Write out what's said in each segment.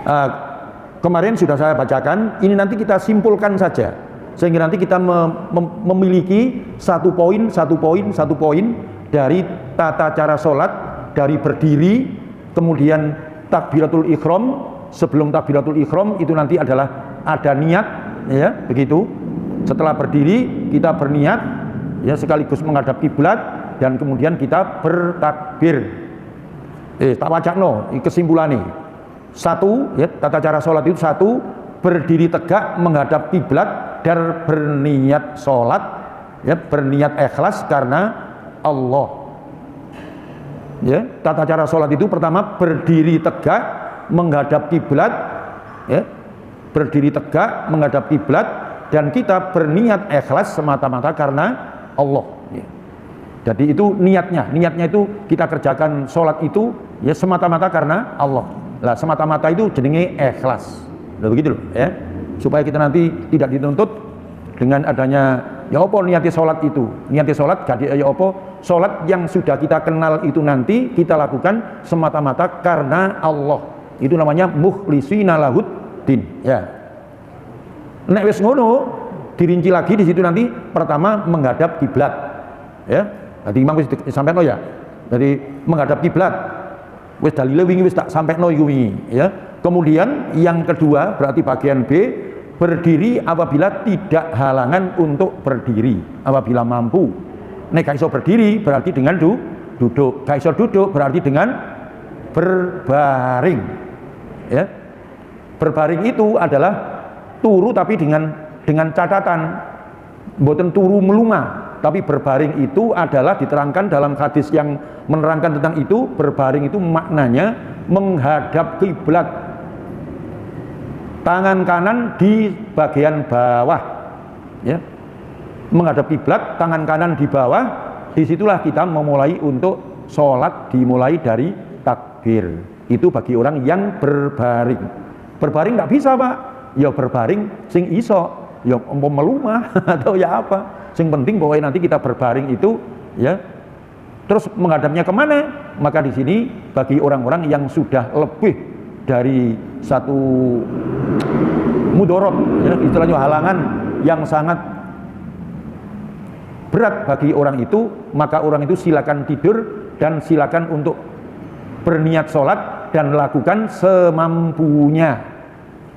Uh, Kemarin sudah saya bacakan, ini nanti kita simpulkan saja sehingga nanti kita memiliki satu poin dari tata cara sholat, dari berdiri, kemudian takbiratul ihram. Sebelum takbiratul ihram itu nanti adalah ada niat, ya begitu. Setelah berdiri kita berniat, ya sekaligus menghadap kiblat, dan kemudian kita bertakbir. Tak wacakno kesimpulannya. Satu, ya, tata cara sholat itu satu, berdiri tegak menghadap kiblat dan berniat sholat, ya, berniat ikhlas karena Allah. Ya, tata cara sholat itu pertama berdiri tegak menghadap kiblat, ya, berdiri tegak menghadap kiblat dan kita berniat ikhlas semata-mata karena Allah. Ya. Jadi itu niatnya itu kita kerjakan sholat itu ya semata-mata karena Allah. Lah semata-mata itu jenenge ikhlas. Loh begitu loh, ya. Supaya kita nanti tidak dituntut dengan adanya ya apa niati sholat itu. Niati sholat gak ya apa sholat yang sudah kita kenal itu nanti kita lakukan semata-mata karena Allah. Itu namanya mukhlishina lahuddin, ya. Nek wis ngono dirinci lagi di situ nanti pertama menghadap kiblat. Ya. Tadi Imam wis sampaikan ya. Jadi menghadap kiblat. Wis dalile wingi wis tak sampaikan iku wingi, ya. Kemudian yang kedua berarti bagian B, berdiri apabila tidak halangan untuk berdiri, apabila mampu. Nek gak iso berdiri berarti dengan duduk, gak iso duduk berarti dengan berbaring. Ya. Berbaring itu adalah turu tapi dengan catatan mboten turu meluma. Tapi berbaring itu adalah diterangkan dalam hadis yang menerangkan tentang itu. Berbaring itu maknanya menghadap kiblat, tangan kanan di bagian bawah, ya. Menghadap kiblat, tangan kanan di bawah. Disitulah kita memulai untuk sholat, dimulai dari takbir. Itu bagi orang yang berbaring. Berbaring nggak bisa pak, ya berbaring sing iso, ya melumah atau ya apa. Yang penting pokoknya nanti kita berbaring itu, ya. Terus menghadapnya kemana? Maka di sini bagi orang-orang yang sudah lebih dari satu mudorot, ya, istilahnya halangan yang sangat berat bagi orang itu, maka orang itu silakan tidur dan silakan untuk berniat sholat dan lakukan semampunya.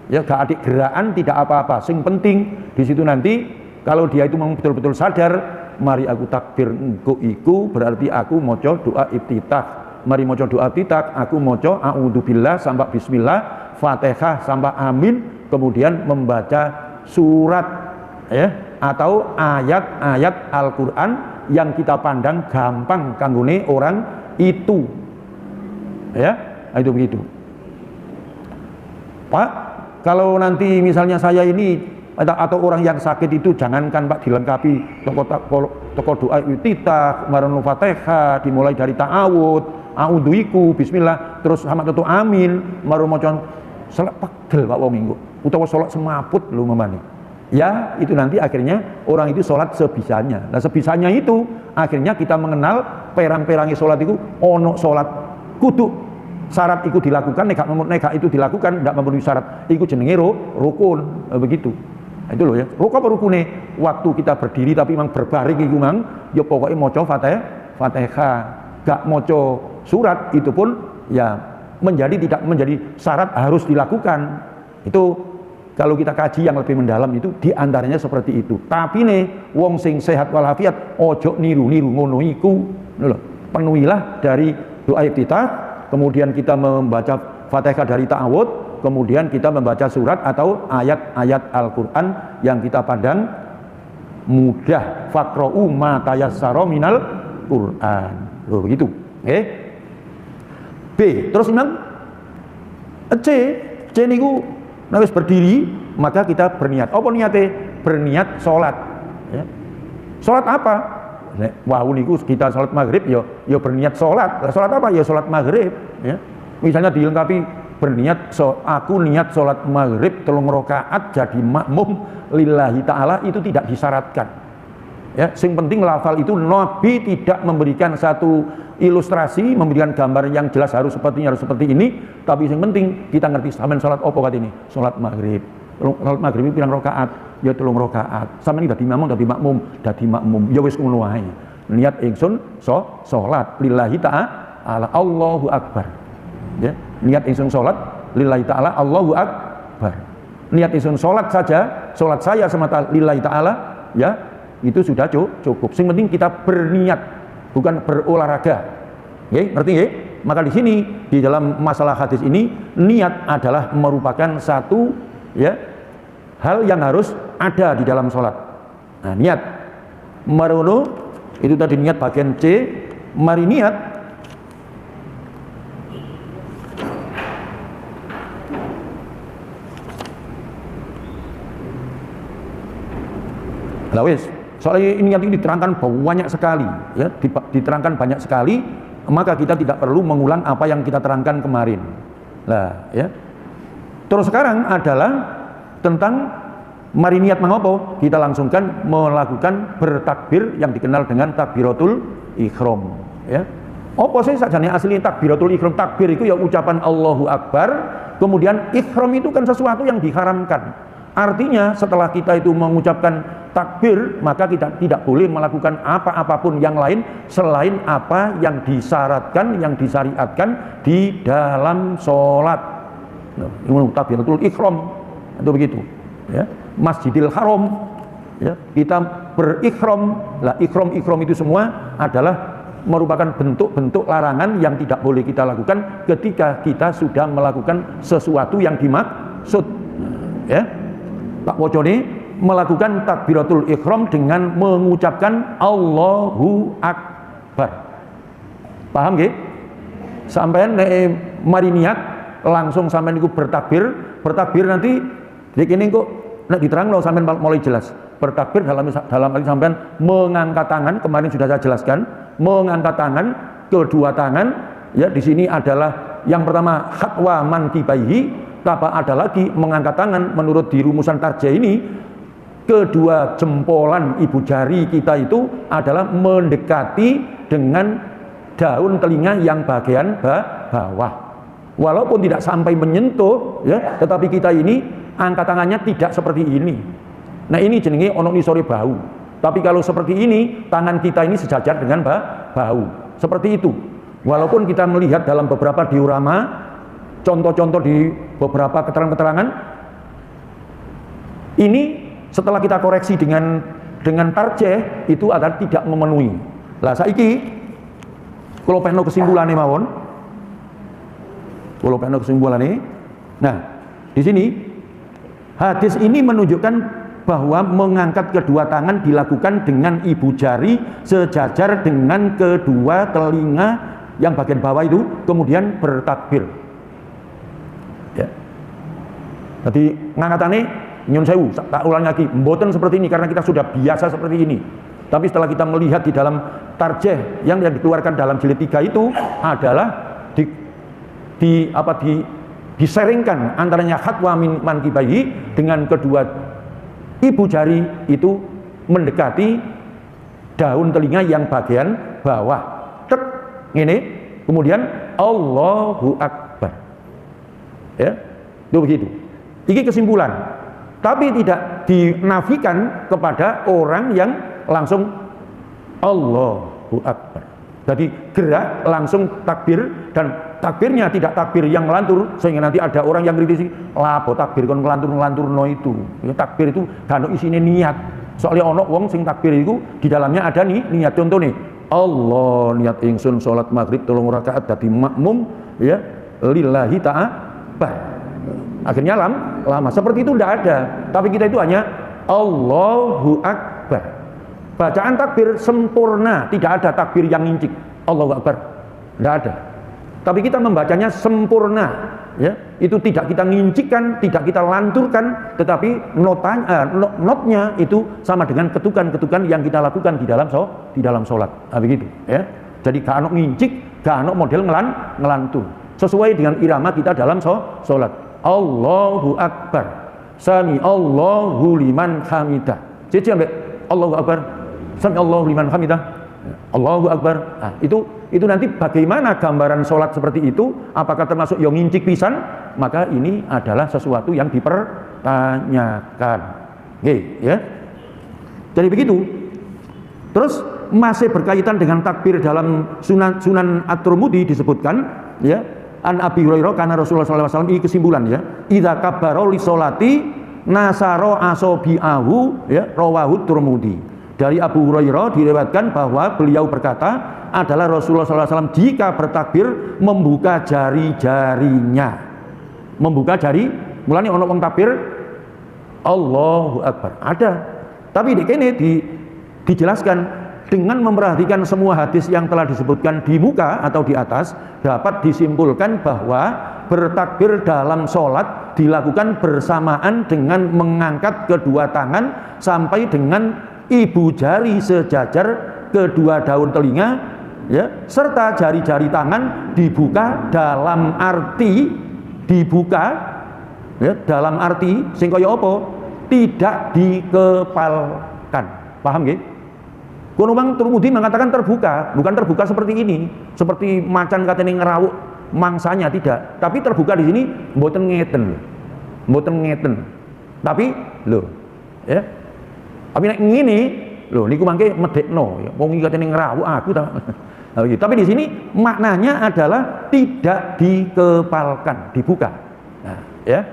Ya, gak adik gerakan tidak apa-apa. Yang penting di situ nanti. Kalau dia itu memang betul-betul sadar, mari aku takbir engko iku berarti aku maca doa iftitah. Mari maca doa iftitah, aku maca a'udzubillah sampai bismillah, Fatihah sampai amin, kemudian membaca surat, ya, atau ayat-ayat Al-Qur'an yang kita pandang gampang kanggone orang itu. Ya, itu begitu. Pak, kalau nanti misalnya saya ini atau orang yang sakit itu jangankan Pak dilengkapi toko doa iftitah, marun Fatihah, dimulai dari ta'awud, a'udzuiku, bismillah, terus sama tutu amin, marun maca salat pegel Pak wong minggu, utawa salat semaput lho memani. Ya, itu nanti akhirnya orang itu salat sebisanya. Nah, sebisanya itu akhirnya kita mengenal perang-perangi salat itu ono salat kudu syarat itu dilakukan, nek itu dilakukan tidak memenuhi syarat, itu jenenge rukun, begitu. Itu loh ya. Rukun apa rukune? Waktu kita berdiri tapi memang berbaring iku mang, ya pokoknya maca Fatihah, gak maca surat itu pun ya tidak menjadi syarat harus dilakukan. Itu kalau kita kaji yang lebih mendalam itu diantaranya seperti itu. Tapi nih wong sing sehat walafiat ojo niru ngono iku. Lho, penuhilah dari doa iftitah, kemudian kita membaca Fatihah dari ta'awud, kemudian kita membaca surat atau ayat-ayat Al-Quran yang kita pandang mudah. Faqra'u ma tayassara minal Quran. Loh begitu. Oke. B. Terus memang C niku nek wis berdiri maka kita berniat. Apa niate? Berniat sholat. Ya. Sholat apa? Wah niku kita sholat maghrib ya berniat sholat. Sholat apa? Ya sholat maghrib. Ya. Misalnya dilengkapi berniat, aku niat sholat maghrib 3 rakaat jadi makmum lillahi ta'ala, itu tidak disyaratkan. Ya, yang penting lafal itu Nabi tidak memberikan satu ilustrasi, memberikan gambar yang jelas harus seperti ini, tapi yang penting kita ngerti sampean salat apa kat ini? Salat maghrib. Salat maghrib pirang rakaat? Ya 3 rakaat. Sampeyan dadi makmum, ya wis ngono wae. Niat ingsun salat lillahi ta'ala, Allahu akbar. Ya, niat ingsun salat lillahi ta'ala, Allahu akbar. Niat ingsun salat saja, salat saya semata lillahi ta'ala, ya, itu sudah cukup. Yang penting kita berniat, bukan berolahraga. Oke, ngerti ya? Maka di sini di dalam masalah hadis ini, niat adalah merupakan satu ya hal yang harus ada di dalam sholat. Nah, niat marono itu tadi niat bagian C. Mari niat lawis. Soalnya ini diterangkan banyak sekali, ya, diterangkan banyak sekali, maka kita tidak perlu mengulang apa yang kita terangkan kemarin. Lah, ya. Terus sekarang adalah tentang mari niat mengopo, kita langsungkan melakukan bertakbir yang dikenal dengan takbiratul ihram, ya. Apa sih sajane asli takbiratul ihram? Takbir itu ya ucapan Allahu Akbar, kemudian ihram itu kan sesuatu yang diharamkan. Artinya setelah kita itu mengucapkan takbir, maka kita tidak boleh melakukan apa-apapun yang lain selain apa yang disyaratkan, yang disyariatkan di dalam sholat. Ini takbiratul ihram itu begitu, ya. Masjidil Haram, ya, kita berikhram. Lah ikhram itu semua adalah merupakan bentuk-bentuk larangan yang tidak boleh kita lakukan ketika kita sudah melakukan sesuatu yang dimaksud, ya. Pak Wocone melakukan takbiratul ihram dengan mengucapkan Allahu Akbar. Paham nggih? Sampeyan nek mari niat langsung sampeyan niku bertakbir nanti dikene kok nek diterangno sampeyan mulai jelas. Bertakbir dalam arti sampeyan mengangkat tangan, kemarin sudah saya jelaskan, mengangkat tangan, kedua tangan, ya, di sini adalah yang pertama khatwa mankibaihi. Apa ada lagi mengangkat tangan menurut di rumusan tarjah ini, kedua jempolan ibu jari kita itu adalah mendekati dengan daun telinga yang bagian bawah. Walaupun tidak sampai menyentuh, ya, tetapi kita ini angkat tangannya tidak seperti ini. Nah, ini jenenge ono nisore bau. Tapi kalau seperti ini, tangan kita ini sejajar dengan bau. Seperti itu. Walaupun kita melihat dalam beberapa diorama, contoh-contoh di beberapa keterangan-keterangan ini setelah kita koreksi dengan tarjeh itu adalah tidak memenuhi. Lah saiki kalau pengen kesimpulannya mawon, nah di sini hadis ini menunjukkan bahwa mengangkat kedua tangan dilakukan dengan ibu jari sejajar dengan kedua telinga yang bagian bawah itu, kemudian bertakbir. Ya. Jadi ngangkatannya nyun sewu, tak ulang lagi, mboten seperti ini karena kita sudah biasa seperti ini. Tapi setelah kita melihat di dalam tarjeh yang dikeluarkan dalam jilid 3 itu adalah diseringkan antaranya khatwa min mankibaihi dengan kedua ibu jari itu mendekati daun telinga yang bagian bawah. Tek ini, kemudian Allahu Akbar. Ya, itu begitu. Ini kesimpulan. Tapi tidak dinafikan kepada orang yang langsung Allahu Akbar. Jadi gerak langsung takbir, dan takbirnya tidak takbir yang melantur sehingga nanti ada orang yang kritisi, lapo takbir kon ngelantur no itu. Ya, takbir itu kan isine niat. Soalnya ono wong sing takbir itu di dalamnya ada nih niat. Contoh nih, Allah niat ingsun salat maghrib 3 rakaat dadi makmum, ya, lillahi ta'ala. Akhirnya lama seperti itu tidak ada, tapi kita itu hanya Allahu Akbar. Bacaan takbir sempurna, tidak ada takbir yang ngincik Allahu Akbar, tidak ada. Tapi kita membacanya sempurna, ya, itu tidak kita ngincikkan, tidak kita lanturkan, tetapi notnya itu sama dengan ketukan-ketukan yang kita lakukan di dalam sholat. Nah, begitu, ya. Jadi gak ono ngincik, gak ono model ngelantur. Sesuai dengan irama kita dalam sholat. Allahu Akbar, sami Allahu liman hamidah. Jadi Allahu Akbar, sami Allahu liman hamidah, Allahu Akbar. Nah, itu itu nanti bagaimana gambaran sholat seperti itu, apakah termasuk yang ngincik pisan, maka ini adalah sesuatu yang dipertanyakan. Oke, ya. Jadi begitu. Terus masih berkaitan dengan takbir dalam Sunan At-Tirmidzi disebutkan, ya, an Abi Hurairah karena Rasulullah SAW, ini kesimpulan, ya, idza kabbara li sholati nasaro asobi'ahu, ya, rawahu Tirmidzi. Dari Abu Hurairah diriwayatkan bahwa beliau berkata adalah Rasulullah SAW jika bertakbir membuka jari-jarinya, membuka jari. Mulanya ono wong takbir Allahu Akbar ada, tapi di sini dijelaskan dengan memperhatikan semua hadis yang telah disebutkan di muka atau di atas, dapat disimpulkan bahwa bertakbir dalam sholat dilakukan bersamaan dengan mengangkat kedua tangan sampai dengan ibu jari sejajar kedua daun telinga, ya, serta jari-jari tangan dibuka dalam arti dibuka, ya, dalam arti sing kaya apa? Tidak dikepalkan. Paham nggih? Kono Mang Tirmidzi mengatakan terbuka, bukan terbuka seperti ini, seperti macan katene ngerawuk mangsanya, tidak. Tapi terbuka di sini mboten ngeten. Mboten ngeten. Tapi lho, ya. Tapi nek ngene lho niku mangke medekno, ya. Wong iki katene ngrawuk aku ta. Tapi di sini maknanya adalah tidak dikepalkan, dibuka. Nah, ya.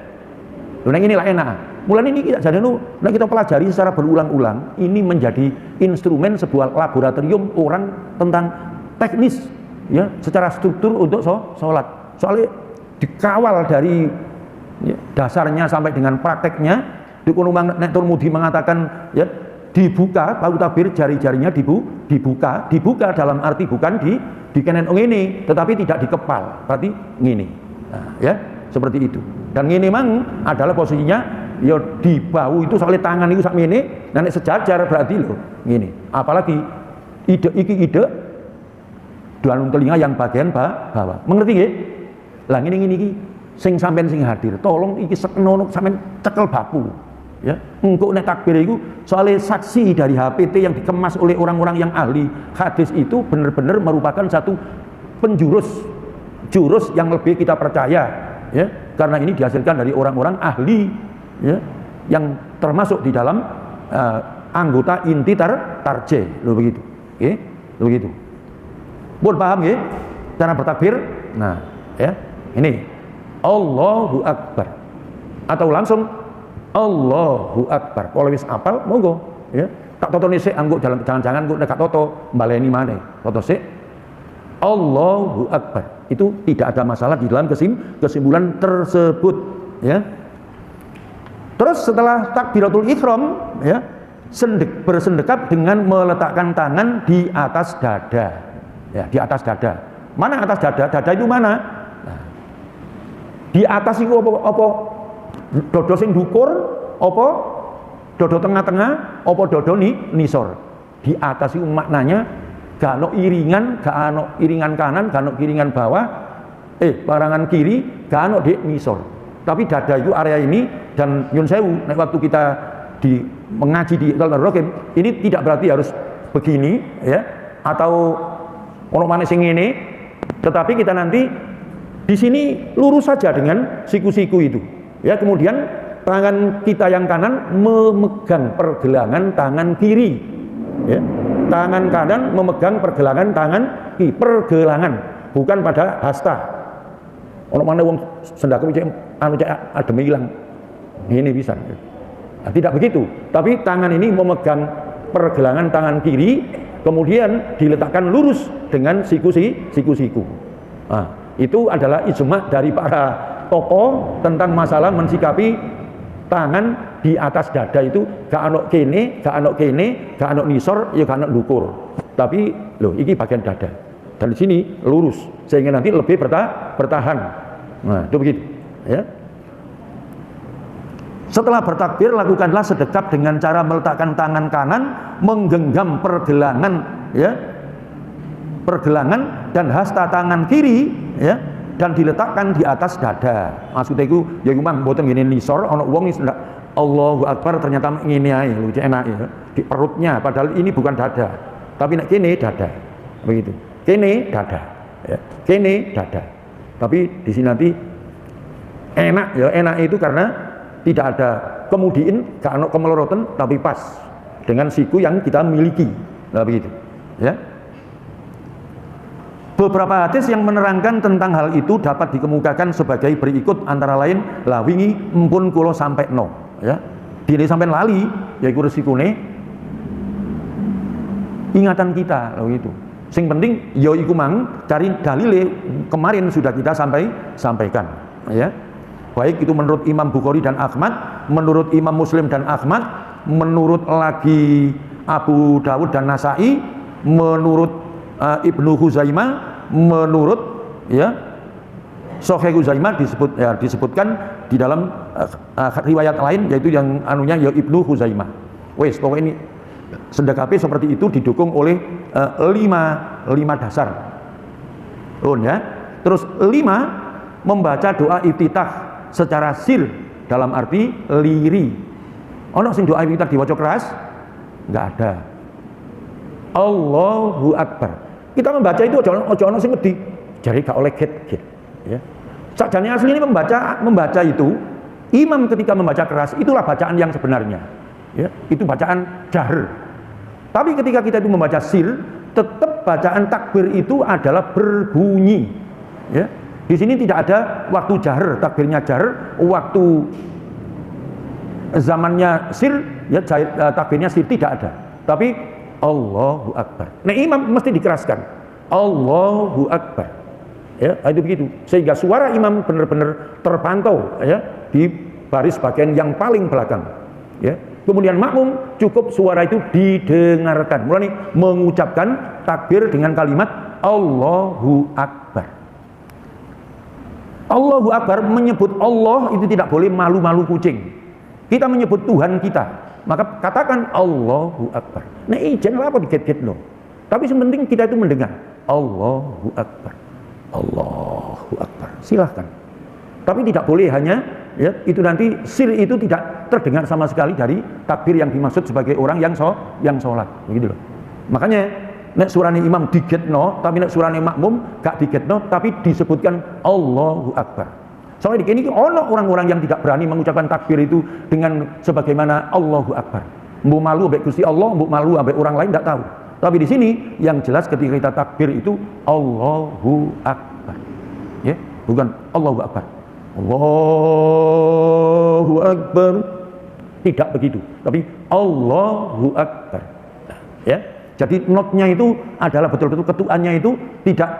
Lho nek ini lah enak. Mulane ini kita pelajari secara berulang-ulang, ini menjadi instrumen sebuah laboratorium orang tentang teknis, ya, secara struktur untuk sholat. Soalnya dikawal dari, ya, dasarnya sampai dengan prakteknya. Di Nek Tirmidzi mengatakan, ya, dibuka tahu tabir jari-jarinya dibuka dalam arti bukan dikenen ini, tetapi tidak dikepal, berarti ngene. Nah, ya, seperti itu. Dan ngene mang adalah posisinya ya di bahu itu, soalnya tangan itu sak ngene, dan sejajar berarti lho ngene. Apalagi ide daun telinga yang bagian bawah. Mengerti nggih? Lah ngene iki sing sampean sing hadir, tolong iki sekenono sampean cekel baku. Ya, engkau nek takbir itu soalnya saksi dari HPT yang dikemas oleh orang-orang yang ahli hadis itu benar-benar merupakan satu jurus yang lebih kita percaya, ya, karena ini dihasilkan dari orang-orang ahli, ya, yang termasuk di dalam anggota inti tarje, lo begitu, oke, lo begitu. Pun paham ya cara bertakbir? Nah, ya, ini Allahu Akbar atau langsung Allahu Akbar. Kalau wis apal monggo, ya. Tak toto sik anggo jangan-jangan engko nek gak toto baleni maneh. Toto sik Allahu Akbar. Itu tidak ada masalah di dalam kesimpulan tersebut, ya. Terus setelah takbiratul ihram, ya, bersendekap dengan meletakkan tangan di atas dada. Ya, di atas dada. Mana atas dada? Dada itu mana? Nah, di atas itu apa? Dodo sing dukur, apa dodo tengah-tengah, apa dodo nisor. Di atas itu maknanya gak ono iringan, gak ono iringan kanan, gak ono iringan bawah, barangan kiri, gak ono di nisor. Tapi dada itu area ini, dan nyun sewu, waktu kita mengaji di Al-Rahim, ini tidak berarti harus begini, ya, atau ono mana sing ini, tetapi kita nanti di sini lurus saja dengan siku-siku itu. Ya, kemudian tangan kita yang kanan memegang pergelangan tangan kiri, ya. Tangan kanan memegang pergelangan tangan kiri, pergelangan, bukan pada hasta. Ono mana wong sendaku cek anu cek adem hilang. Ini bisa. Nah, tidak begitu. Tapi tangan ini memegang pergelangan tangan kiri, kemudian diletakkan lurus dengan siku-siku. Nah, itu adalah ijma dari para tokoh tentang masalah mensikapi tangan di atas dada itu gak ana kene, gak ana nisor, ya gak ana lukur. Tapi loh, ini bagian dada. Dan di sini lurus sehingga nanti lebih bertahan. Nah, itu begitu, ya. Setelah bertakbir, lakukanlah sedekap dengan cara meletakkan tangan kanan menggenggam pergelangan, ya, pergelangan dan hasta tangan kiri, ya, dan diletakkan di atas dada. Maksudnya itu ya memang mboten ngene nisor, ana wong iki Allahu Akbar ternyata ngene ae lho, enak ya, di perutnya, padahal ini bukan dada. Tapi nek kene dada. Begitu. kene dada, ya. Kene dada. Tapi di sini nanti enak ya, enak itu karena tidak ada kemudiin, gak ada kemelorotan, tapi pas dengan siku yang kita miliki. Nah begitu, ya. Beberapa hadis yang menerangkan tentang hal itu dapat dikemukakan sebagai berikut, antara lain lawingi empun kulo sampai no, ya. Dini sampai lali, yaitu resikune ingatan kita, loh gitu. Sing penting, yo iku mang cari dalile, kemarin sudah kita sampaikan, ya. Baik itu menurut Imam Bukhari dan Ahmad, menurut Imam Muslim dan Ahmad, menurut lagi Abu Dawud dan Nasai, menurut Ibnu Huzaimah, menurut ya Sahih Huzaimah disebutkan di dalam riwayat lain, yaitu yang anunya ya Ibnu Huzaimah. Wes pokoknya ini sedekah seperti itu didukung oleh lima dasar. Ya. Terus 5, membaca doa iftitah secara sir, dalam arti liri. Ono sing doa iftitah diwaca keras? Enggak ada. Allahu Akbar. Kita membaca itu ojo ono sing ngedi. Jadi gak oleh get. Ya. Sakjane asli ini membaca itu, imam ketika membaca keras itulah bacaan yang sebenarnya. Ya, itu bacaan jahr. Tapi ketika kita itu membaca sir, tetap bacaan takbir itu adalah berbunyi. Ya. Di sini tidak ada waktu jahr, takbirnya jahr, waktu zamannya sir, ya takbirnya sir tidak ada. Tapi Allahu Akbar. Nah imam mesti dikeraskan. Allahu Akbar. Ya, itu begitu. Sehingga suara imam benar-benar terpantau ya di baris bagian yang paling belakang. Ya. Kemudian makmum cukup suara itu didengarkan. Mulai mengucapkan takbir dengan kalimat Allahu Akbar. Allahu Akbar, menyebut Allah itu tidak boleh malu-malu kucing. Kita menyebut Tuhan kita, maka katakan Allahu Akbar. Nah ijen apa diget-get no. Tapi sementing kita itu mendengar Allahu Akbar, Allahu Akbar. Silahkan. Tapi tidak boleh hanya ya itu nanti sir itu tidak terdengar sama sekali dari takbir yang dimaksud sebagai orang yang sholat, begitu loh. Makanya nek surane imam digetno, tapi nek surane makmum gak digetno, tapi disebutkan Allahu Akbar. Soalnya di sini ono orang-orang yang tidak berani mengucapkan takbir itu dengan sebagaimana Allahu Akbar. Mbok malu ambek Gusti Allah, mbok malu ambek orang lain tidak tahu. Tapi di sini yang jelas ketika kita takbir itu Allahu Akbar. Ya, bukan Allahu Akbar. Allahu Akbar. Tidak begitu, tapi Allahu Akbar. Ya. Jadi notnya itu adalah betul-betul ketuannya itu tidak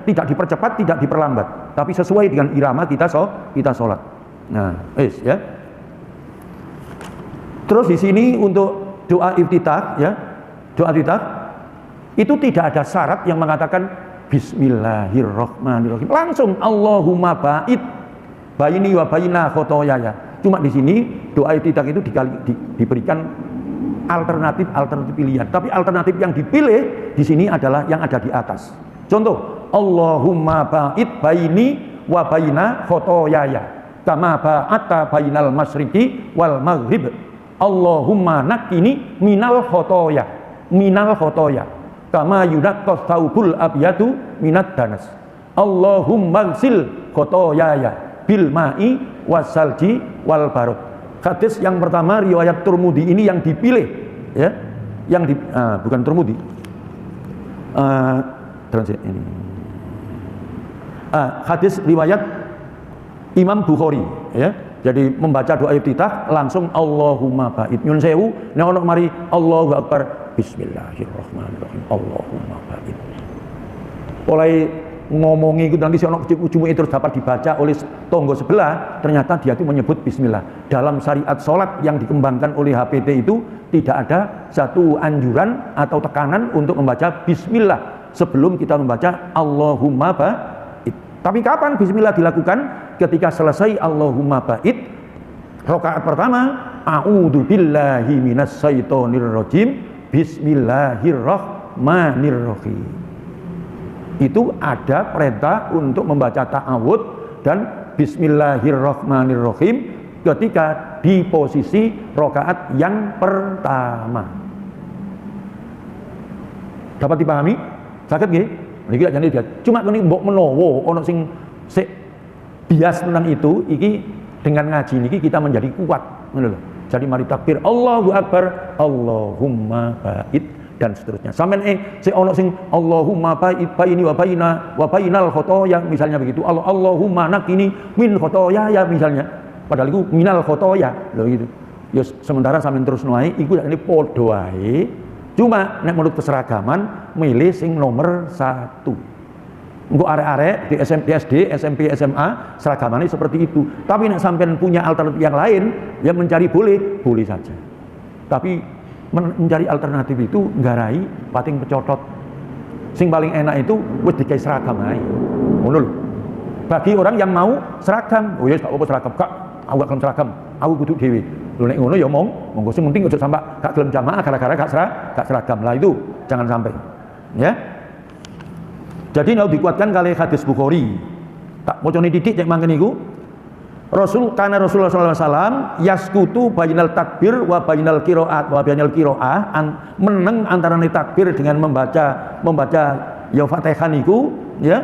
dipercepat, tidak diperlambat, tapi sesuai dengan irama kita sholat. Nah, ya. Terus di sini untuk doa iftitah, ya, doa iftitah itu tidak ada syarat yang mengatakan Bismillahirrahmanirrahim. Langsung Allahumma ba'id baini wa baina khotoyaya. Cuma di sini doa iftitah itu diberikan alternatif pilihan. Tapi alternatif yang dipilih di sini adalah yang ada di atas. Contoh, Allahumma ba'id baini wa baina khotoyaya kama ba'atta bainal masyriqi wal maghrib. Allahumma nakini minal khotoya kama yunaqqas thawbul abyadu minad danas. Allahumma ghsil khotoyaya bil ma'i wasalji wal barud. Hadis yang pertama riwayat Turmudi ini yang dipilih, ya, yang bukan Turmudi, ini. Hadis riwayat Imam Bukhari, ya. Jadi membaca doa iftitah langsung Allahumma ba'id. Nyun sewu, nek ono mari Allahu Akbar, Bismillahirrahmanirrahim. Allahumma ba'id. Mulai ngomongi itu nanti ono ujung itu dapat dibaca oleh tonggo sebelah, ternyata dia itu menyebut bismillah. Dalam syariat sholat yang dikembangkan oleh HPT itu tidak ada satu anjuran atau tekanan untuk membaca bismillah sebelum kita membaca Allahumma ba'id. Tapi kapan bismillah dilakukan? Ketika selesai Allahumma ba'id, rakaat pertama a'udzu billahi minas syaitonir rajim, bismillahirrahmanirrahim. Itu ada perintah untuk membaca ta'awud dan bismillahirrahmanirrahim ketika di posisi rakaat yang pertama. Dapat dipahami? Sakit nggih? Niki jane bias. Cuma kene mbok menawa ana sing sik bias tentang itu, iki dengan ngaji niki kita menjadi kuat, ngono lho. Jadi mari takbir Allahu Akbar, Allahumma ba'id dan seterusnya. Sampeyan sik ana sing Allahumma ba'id baini wa bainal khotoya misalnya begitu. Allahumma nakini min khotoya ya misalnya. Padahal itu minal khotoya lho gitu. Ya sementara sampeyan terus wae iku ini padha wae. Cuma nek menurut keseragaman milih sing nomor 1. Engko arek-arek di SD, SMP, SMA seragamannya seperti itu. Tapi nek sampean punya alternatif yang lain, ya mencari boleh saja. Tapi mencari alternatif itu nggarai pating pecotot. Sing paling enak itu wis dikai seragam ae. Ngono lho. Bagi orang yang mau seragam, oh ya gak apa-apa seragam, Kak. Aku gak gelem seragam, aku kudu dhewe. Lho nek ngono ya monggo sing penting aja sampai gak gelem jamaah gara-gara gak seragam. Lah itu jangan sampai. Ya. Jadi kalau dikuatkan kali hadis Bukhari, tak bocone titik cek mangken niku. Rasulullah sallallahu alaihi wasallam yaskutu bainal takbir wa bainal qiraat wa bainal qiraah meneng antara takbir dengan membaca ya Fatihah niku ya.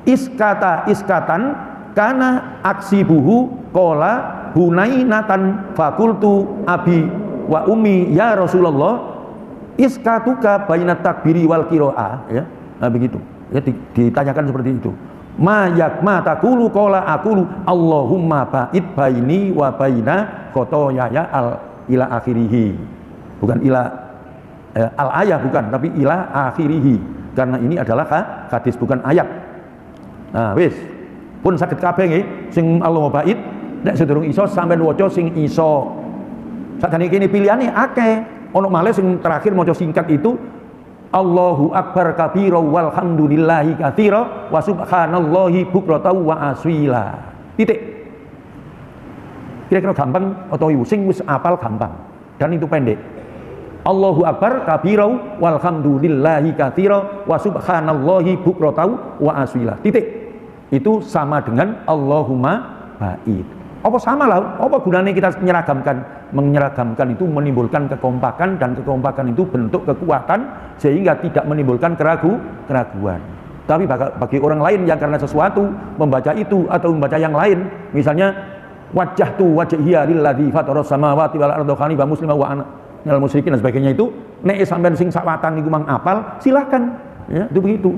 Iskatan kana aksibuhu qala hunainatan fakultu abi wa ummi ya Rasulullah iskatuka bainat takbiri wal qiraah ya. Nah begitu. Ya, ditanyakan seperti itu. Ma taqulu qala aqulu Allahumma ba'id baini wa baina khotoyaya ila akhirih. Bukan ila al ayah bukan, tapi ila akhirih. Karena ini adalah hadis bukan ayat. Nah, wis. Pun saged kabeh nggih sing Allahumma ba'id nek sedurung iso sampean waca sing iso. Sakjane kene pilihane akeh. Ono malih sing terakhir maca singkat itu Allahu Akbar kabira walhamdulillahi katsira wa subhanallahi bukratan wa aswila. Titik. Kira-kira gampang atau ibu sing wis apal gampang dan itu pendek. Allahu Akbar kabira walhamdulillahi katsira wa subhanallahi bukratan wa aswila. Titik. Itu sama dengan Allahumma ba'id. Apa sama lah? Apa gunanya kita menyeragamkan? Menyeragamkan itu menimbulkan kekompakan dan kekompakan itu bentuk kekuatan sehingga tidak menimbulkan keraguan. Tapi bagi orang lain yang karena sesuatu membaca itu atau membaca yang lain, misalnya wajjahtu wajhiya lilladzi fataras samawati wal arda hanifan musliman wa ana minal musyrikin dan sebagainya itu nek sampean sing sakwatan niku mang apal, silakan. Ya, itu begitu.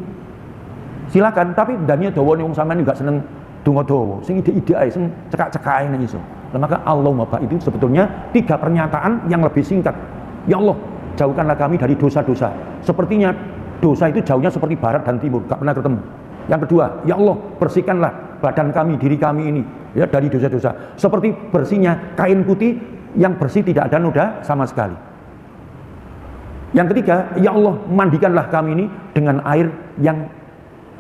Silakan, tapi dania dawane wong sampean juga seneng donga dawa, sing ide-ide ae, sing cekak-cekake nek iso. Maka Allahumma ba'id itu sebetulnya 3 pernyataan yang lebih singkat. Ya Allah, jauhkanlah kami dari dosa-dosa. Sepertinya dosa itu jauhnya seperti barat dan timur, gak pernah ketemu. Yang kedua, ya Allah, bersihkanlah badan kami, diri kami ini ya dari dosa-dosa. Seperti bersihnya kain putih yang bersih tidak ada noda sama sekali. Yang ketiga, ya Allah, mandikanlah kami ini dengan air yang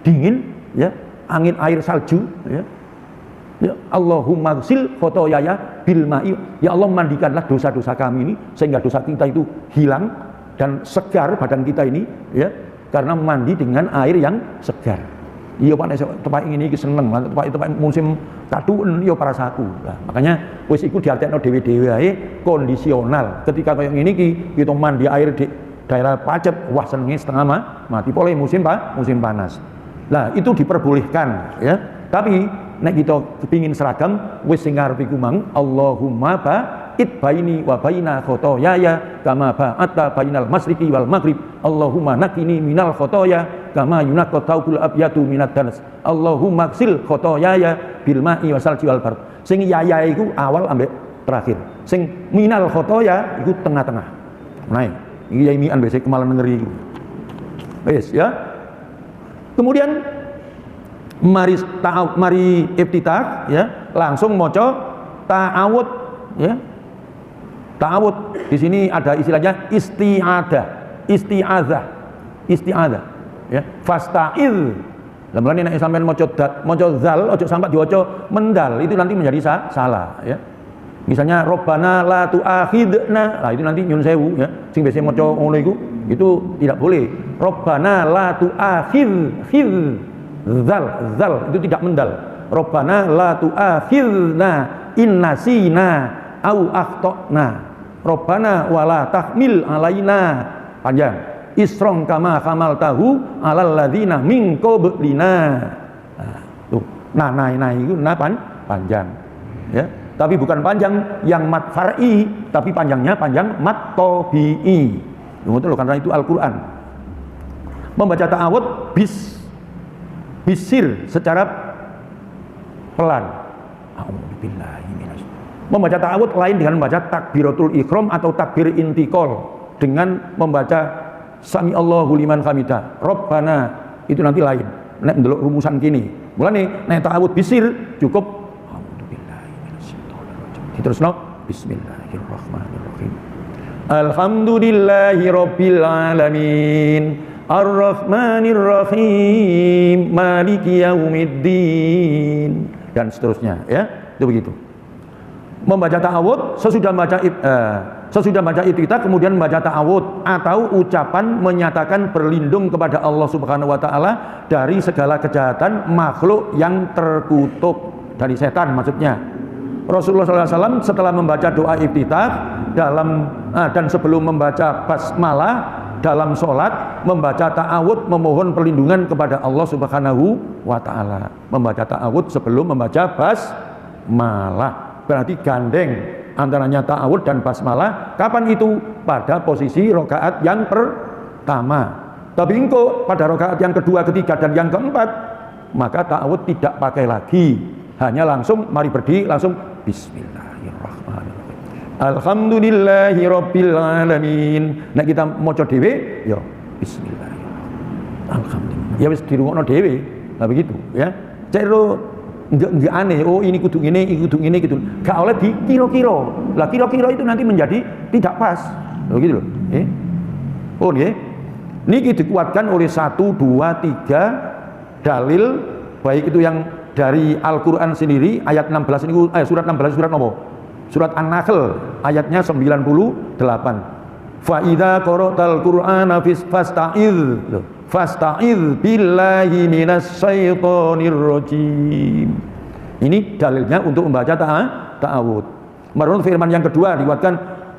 dingin ya, angin air salju ya. Ya Allahumma ghsil khotoyaya bil ma'i. Ya Allah, mandikanlah dosa-dosa kami ini sehingga dosa kita itu hilang dan segar badan kita ini ya, karena mandi dengan air yang segar. Iya Pak, nek tepak ngene iki seneng, tepak musim kaduen ya parasaku. Nah, makanya wis iku diartekno dhewe-dhewe ae kondisional. Ketika kaya ngene iki kita mandi air di daerah Pacet, wah senenge setengah mati pole musim panas. Nah, itu diperbolehkan ya. Tapi nek kita kepingin seragam wis sing arep iku mang Allahumma ba'id baini wa baina khotoyaya kama ba'atta bainal masyriqi wal maghrib. Allahumma nakini minal khotoya kama yunaqqat thawbul abyadu minad danas. Allahumma ghsil khotoyaya bil ma'i wasalji wal bard. Sing yaya iku awal ambek terakhir. Sing minal khotoya iku tengah-tengah. Nah, iki ya imian besok kemalan ngeri iku. Wis ya. Kemudian mari iftitah ya, langsung maca ta'awud ya. Ta'awud di sini ada istilahnya isti'adzah ya. Fasta'idz. Lah mulane nek sampean maca zal ojo sampai diwaca mendal, itu nanti menjadi salah ya. Misalnya Robbana la tu'akhidna, lah itu nanti nyun sewu ya. Sing biasa maca ngono iku itu tidak boleh. Robbana la tu'akhidz zal itu tidak mendal. Robbana la tu'akhidna in nasina au akhtana. Robbana wala tahmil alaina, panjang isron kama hamaltahu alal ladzina min qablina. Nah, tuh nah itu panjang ya, tapi bukan panjang yang mat far'i, tapi panjangnya panjang mat tabi'i. Betul, karena itu Al-Qur'an. Membaca ta'awudz bisir secara pelan. Membaca ta'awudz lain dengan membaca takbiratul ihram atau takbir intiqal, dengan membaca sami Allahu liman hamidah Rabbana, itu nanti lain. Nek ndelok rumusan kini. Mulane nek ta'awudz bisir cukup diterusno bismillahirrahmanirrahim. Alhamdulillahi rabbil alamin arrahmanir rahim maliki yaumiddin, dan seterusnya ya. Itu begitu. Membaca ta'awudz sesudah baca iftitah kemudian membaca ta'awudz atau ucapan menyatakan berlindung kepada Allah Subhanahu wa taala dari segala kejahatan makhluk yang terkutuk, dari setan maksudnya. Rasulullah SAW setelah membaca doa iftitah dan sebelum membaca basmalah dalam sholat, membaca ta'awudz memohon perlindungan kepada Allah Subhanahu wa taala. Membaca ta'awudz sebelum membaca basmalah, berarti gandeng antaranya ta'awudz dan basmalah. Kapan itu? Pada posisi rakaat yang pertama. Tapi engkau pada rakaat yang kedua, ketiga dan yang keempat, maka ta'awudz tidak pakai lagi, hanya langsung mari berdiri langsung bismillahirrahmanirrahim alhamdulillahi rabbil alamin. Nek kita maca dhewe ya bismillahirrahmanirrahim alhamdulillah, ya wis dirungokno dhewe. Nah begitu ya. Cek enggak aneh, oh ini kudu ngene, iki kudu ngene gitu. Gak oleh dikira-kira. Lah kira-kira itu nanti menjadi tidak pas. Loh gitu loh. Oh nggih. Niki dikuatkan oleh 1 2 3 dalil, baik itu yang dari Al-Qur'an sendiri ayat 16 ini, surat 16 surat apa? Surat An-Nahl ayatnya 98. Fa idza qara'tal qur'ana fasta'idz billahi minasyaitonir rajim. Ini dalilnya untuk membaca ta'awudz. Menurut firman yang kedua dikuatkan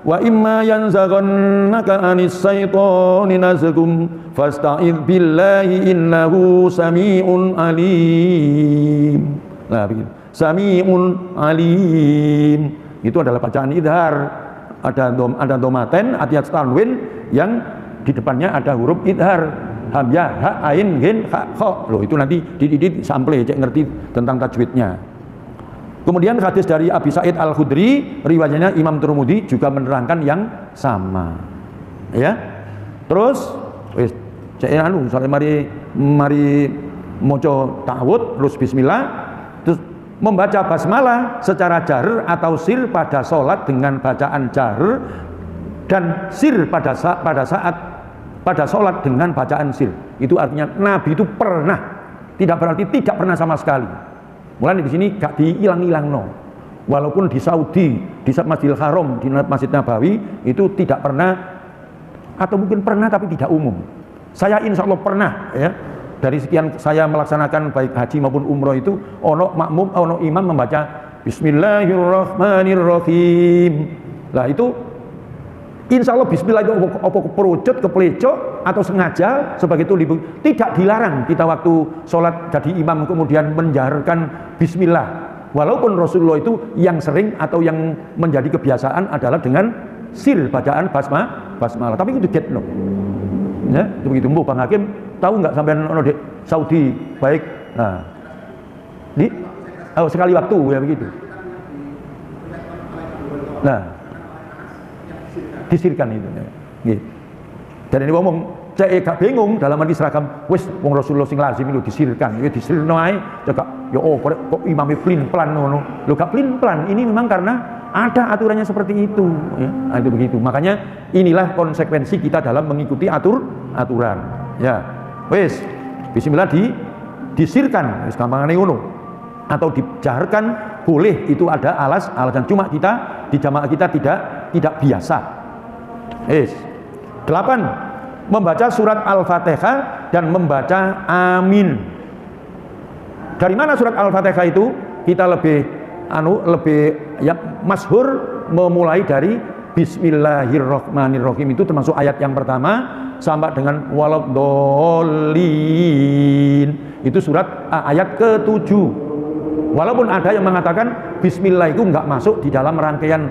wa imma yanzaghannaka anis syaitoni nazghum fasta'idz billahi innahu sami'un alim. Nah begitu. Sami'un alim itu adalah bacaan idhar. Ada domaten, atiyat tanwin yang di depannya ada huruf idhar, hamzah, ha, ain, ghin, ha, kha. Loh itu nanti dididit sample cek ngerti tentang tajwidnya. Kemudian hadis dari Abi Sa'id Al-Khudri, riwayatnya Imam Tirmidzi juga menerangkan yang sama. Ya. Terus wis cek anu sampai mari maca ta'awudz terus bismillah, terus membaca basmalah secara jahr atau sir pada sholat dengan bacaan jahr, dan sir pada sholat dengan bacaan sir. Itu artinya Nabi itu pernah, tidak berarti tidak pernah sama sekali. Mulai di sini gak diilang-ilang no. Walaupun di Saudi, di Masjidil Haram, di Masjid Nabawi itu tidak pernah, atau mungkin pernah tapi tidak umum. Saya insya Allah pernah ya. Dari sekian saya melaksanakan baik haji maupun umroh itu, ono makmum, ono imam membaca Bismillahirrahmanirrahim. Lah itu insya Allah Bismillah itu apa keperucut, keplecok atau sengaja sebagai itu tidak dilarang kita waktu sholat jadi imam kemudian menjaharkan Bismillah. Walaupun Rasulullah itu yang sering atau yang menjadi kebiasaan adalah dengan sir bacaan basmalah. Tapi itu get loh. Ya, itu begitu. Bang Hakim tahu nggak sampai ono di Saudi baik, nah sekali waktu ya begitu. Nah disirkan itu ya. Gitu. Dan ini ngomong cek gak bingung dalam arti seragam wis wong Rasulullah sing lazim itu disirkan, ya disirno ae cekak ya oh kok imame plin plan ngono. Lho gak plin plan, ini memang karena ada aturannya seperti itu ya. Nah, itu begitu. Makanya inilah konsekuensi kita dalam mengikuti aturan ya. Wis bismillah disirkan wis gampangane ngono, atau dijaharkan boleh, itu ada alasan, cuma kita di jamaah kita tidak biasa. Wis 8 membaca surat Al-Fatihah dan membaca amin. Dari mana surat Al-Fatihah itu? Kita lebih ya masyhur memulai dari Bismillahirrahmanirrahim itu termasuk ayat yang pertama sampai dengan waladhdallin. Itu surat ayat ke-7. Walaupun ada yang mengatakan Bismillah itu enggak masuk di dalam rangkaian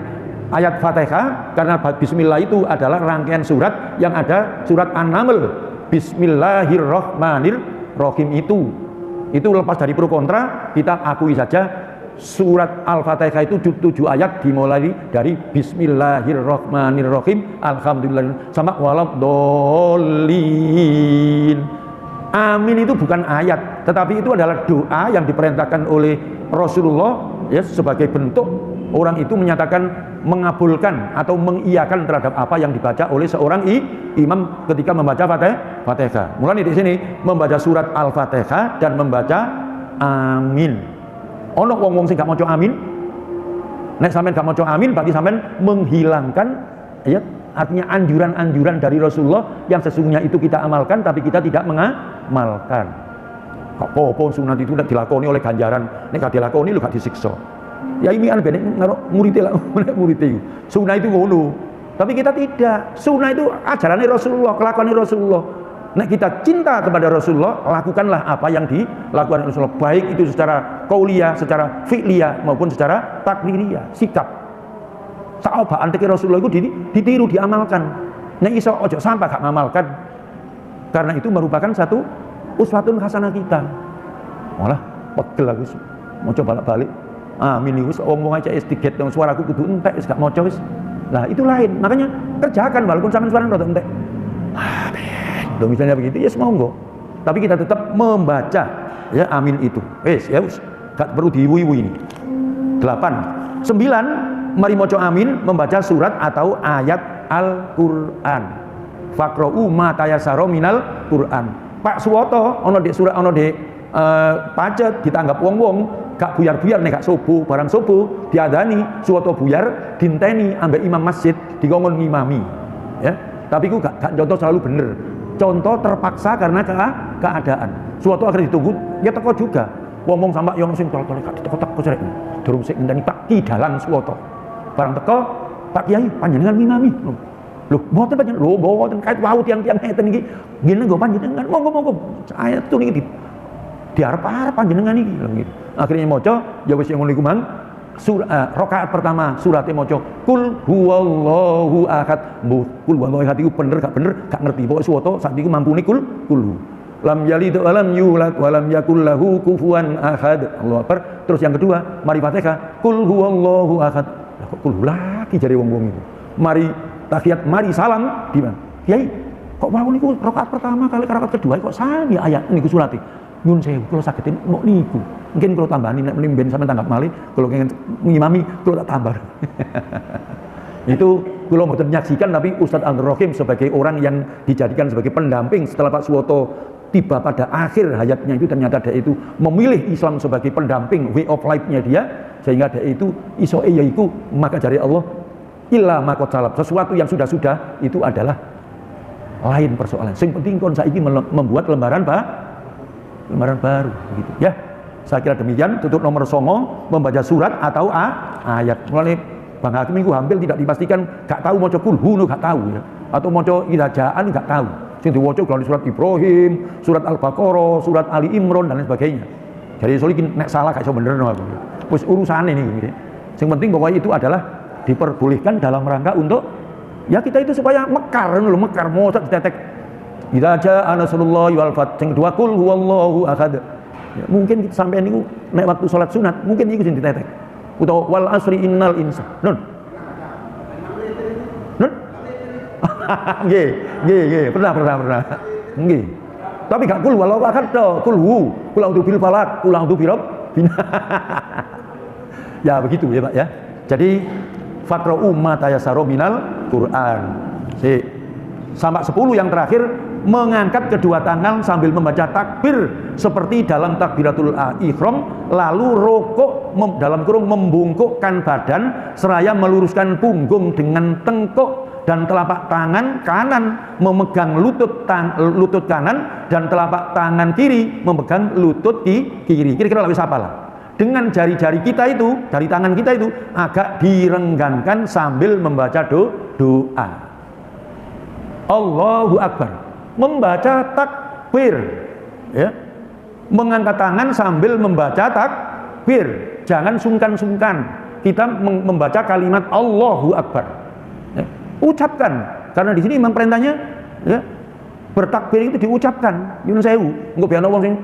ayat Fatihah, karena Bismillah itu adalah rangkaian surat yang ada surat An-Naml. Bismillahirrahmanirrahim itu lepas dari pro kontra, kita akui saja surat Al-Fatihah itu 7 ayat dimulai dari Bismillahirrahmanirrahim, alhamdulillah sama waladhdallin. Amin itu bukan ayat, tetapi itu adalah doa yang diperintahkan oleh Rasulullah ya, sebagai bentuk orang itu menyatakan mengabulkan atau mengiyakan terhadap apa yang dibaca oleh seorang imam ketika membaca Fatihah. Mulai di sini membaca surat Al-Fatihah dan membaca amin. Ono wong-wong sing gak maca amin. Nek sampean gak maca amin berarti sampean menghilangkan ya, artinya anjuran-anjuran dari Rasulullah yang sesungguhnya itu kita amalkan tapi kita tidak mengamalkan. Kok apa sunat itu tidak dilakoni oleh ganjaran, nek gak dilakoni lu gak disiksa. Ya ini an benek ngarep murid lah, murid itu. Sunah itu ngono. Tapi kita tidak. Sunah itu ajarannya Rasulullah, kelakuan Rasulullah. Nek kita cinta kepada Rasulullah, lakukanlah apa yang dilakukan Rasulullah, baik itu secara qauliyah, secara fi'liyah maupun secara takririah, sikap. Saobaan teki Rasulullah itu ditiru, diamalkan. Nek iso ojo sampai gak ngamalkan. Karena itu merupakan satu uswatun hasanah kita. Malah pegel aku mau coba balik. Amin wis omong aja istiget dong, suaraku kudu entek wis gak maca wis. Nah, itu lain. Makanya kerjakan walaupun sampean suara rada entek. Dong misalnya begitu ya monggo. Tapi kita tetap membaca ya amin itu. Wes ya wis gak perlu diwiwi ini. 8. 9 mari maca amin membaca surat atau ayat Al-Qur'an. Faqra'u ma tayassara minal Qur'an. Pak Suwoto ono dek surat ono dek pacet ditanggap wong-wong gak buyar-buyar nek gak subuh barang subuh diadani Suwoto buyar dinteni ambek imam masjid dikongkon ngimami ya. Tapi ku gak contoh selalu bener. Contoh terpaksa karena keadaan. Suatu akhirnya ditunggu, ya teko juga. Wong-wong sampai yang sing tol-tol gak teko-teko cerek. Durung sik ngenteni Pak Ki dalan suwoto. Barang teko, Pak Kiai panjenengan ngimami. Loh, mboten panjenengan. Loh, mboten kait wau tiang-tiang ngeten iki. Ngene nggo panjenengan. Monggo-monggo. Ayat itu niki diarep-arep panjenengan iki lho gitu. Akhirnya maca ya wis ngono iku mang. Rakaat pertama suratnya maca kul huwallahu ahad. Kul huwallahu ahad itu bener gak ngerti. Pokoknya suwoto saat itu mampuni kul lam yalid wa lam yulad wa lam yakul lahu kufuwan ahad. Allahu Akbar. Terus yang kedua mari Fatihah kul huwallahu ahad. Lah kok kul lagi jare wong-wong itu. Mari tahiyat, mari salam di mana? Kiai kok mau niku rakaat pertama kali rakaat kedua kok sami ayat niku surate. Nyun sewu kula saged mau niku. Mungkin kalau tambahani nek mlimben sampean tanggap malih, kalau pengen ngimami kalau tak tambah. Itu kula mboten menyaksikan, tapi Ustadz Abdul Rahim sebagai orang yang dijadikan sebagai pendamping setelah Pak Suwoto tiba pada akhir hayatnya itu ternyata dia itu memilih Islam sebagai pendamping way of life-nya dia, sehingga dia itu iso yaiku maka dari Allah illa maqad salaf. Sesuatu yang sudah-sudah itu adalah lain persoalan. Sing penting kon saiki membuat lembaran baru gitu ya. Saya kira demikian. Tutup nomor 9 membaca surat atau ayat. Mulai Bang Hakim itu hampir tidak dipastikan gak tahu maca kulhu gak tahu ya. Atau maca idajaan gak tahu. Sing diwaca kalau surat Ibrahim, surat Al-Baqarah, surat Ali Imran dan lain sebagainya. Jadi soalnya nek salah gak iso bener no aku. Wis urusane nih gitu. Yang penting pokoknya itu adalah diperbolehkan dalam rangka untuk ya kita itu supaya mekar mosok ditetek. Idza jaa nasrullahi wal fath. Yang kedua kul huwallahu ahad. Ya, mungkin kita sampai niku nek waktu salat sunat mungkin iku sing ditetek. Utawa wal asri innal insan. Nun. Nggih, pernah. Nggih. Tapi gak kul walau akad to, kul a'udzu bil falaq, kul a'udzu bi rabbin. Ya begitu ya Pak ya. Jadi faqra'u ma tayassara minal Qur'an. Sampai 10 yang terakhir mengangkat kedua tangan sambil membaca takbir seperti dalam takbiratul ihram, lalu rukuk dalam kurung membungkukkan badan seraya meluruskan punggung dengan tengkuk dan telapak tangan kanan memegang lutut kanan dan telapak tangan kiri memegang lutut kiri. Kira-kira lebih apa lah? dengan jari-jari kita itu, jari tangan kita itu agak direnggangkan sambil membaca doa. Allahu Akbar, membaca takbir, ya. Mengangkat tangan sambil membaca takbir, jangan sungkan-sungkan kita membaca kalimat Allahu Akbar, ya. Ucapkan, karena di sini memang perintahnya, ya, bertakbir itu diucapkan. Yun sewu, nggak biar ngomong sing,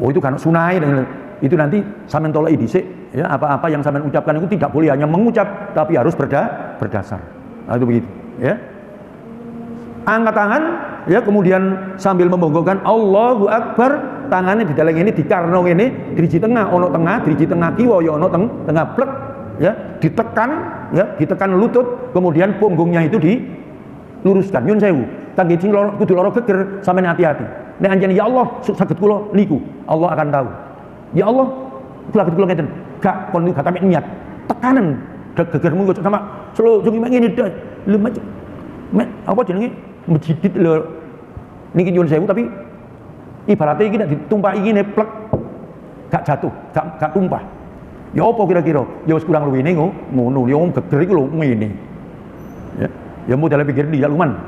oh itu kan sunai, itu nanti sampean tolak dhisik, ya, apa-apa yang sampean ucapkan itu tidak boleh hanya mengucap, tapi harus berdasar. Nah, itu begitu, ya. Angkat tangan, ya, kemudian sambil membongkokkan Allahu Akbar, tangannya di dalam ini dikarno ini, driji tengah ono tengah, driji tengah kiwa ya ono tengah plek, ya, ditekan, ya, ditekan lutut, kemudian punggungnya itu diluruskan. Nyun sewu, kangge sing kudu lara geger, sampean hati-hati. Nek anjen ya Allah saged kula niku, Allah akan tahu. Ya Allah, kula saged kula ngeten. Gak kon gak sampe niat. Tekanan gegermu kok sama selo jeng ngene dah. Lho apa jenenge? Mejidit lho. Niki nyun sewu tapi ibaratnya iki nek ditumpahi ngene plek gak jatuh, gak tumpah. Ya apa kira-kira? Ya wis kurang luwih ngono. Ya geger iku lho ngene. Ya. Ya modal pikir dia luman.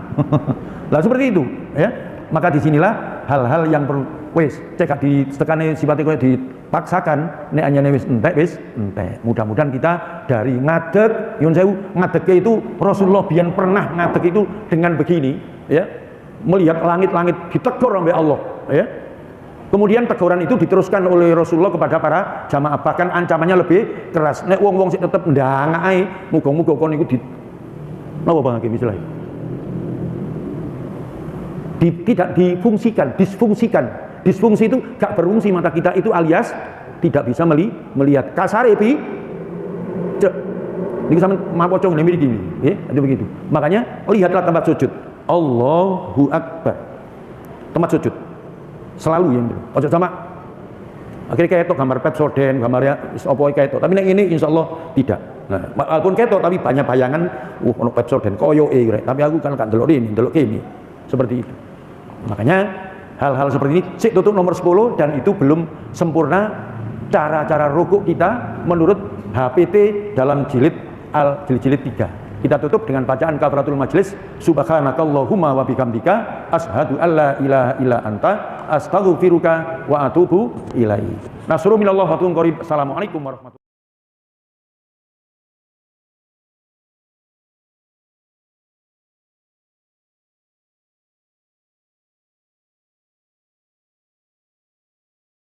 Lah seperti itu, ya. Maka disinilah hal-hal yang perlu wis cek di tekane sifatnya koyo dipaksakan, nek anyane wis entek. Mudah-mudahan kita dari ngadeg, nyun sewu, ngadegnya itu Rasulullah biyen pernah ngadeg itu dengan begini, ya. Melihat langit-langit ditegur oleh Allah, ya. Kemudian teguran itu diteruskan oleh Rasulullah kepada para jamaah, bahkan ancamannya lebih keras. Nek wong-wong sik tetep ndangak ae, muga-muga kon iku di napa Bang Hakim istilahnya? Tidak difungsikan, disfungsi itu gak berfungsi mata kita itu alias tidak bisa melihat. Kasare pi cek niku sampean maca ngene iki nggih, itu begitu. Makanya lihatlah tempat sujud. Allahu Akbar. Tempat sujud. Selalu yang itu. Ojo sama akhirnya ketok gambar Pepsodent, gambarnya apa ketok. Tapi nek ini insyaallah tidak. Nah, walaupun ketok tapi banyak bayangan, ono Pepsodent koyoke rek. Tapi aku kan gak ndelok ini, ndelok kene. Seperti itu. Makanya hal-hal seperti ini sik tutup nomor 10 dan itu belum sempurna cara-cara rukuk kita menurut HPT dalam jilid 3. Kita tutup dengan bacaan kafaratul majlis. Subhanakallahumma wa bihamdika asyhadu alla ilaha illa anta astaghfiruka wa atubu ilaik. Nasrun minallah wa qarib. Assalamualaikum warahmatullahi wabarakatuh.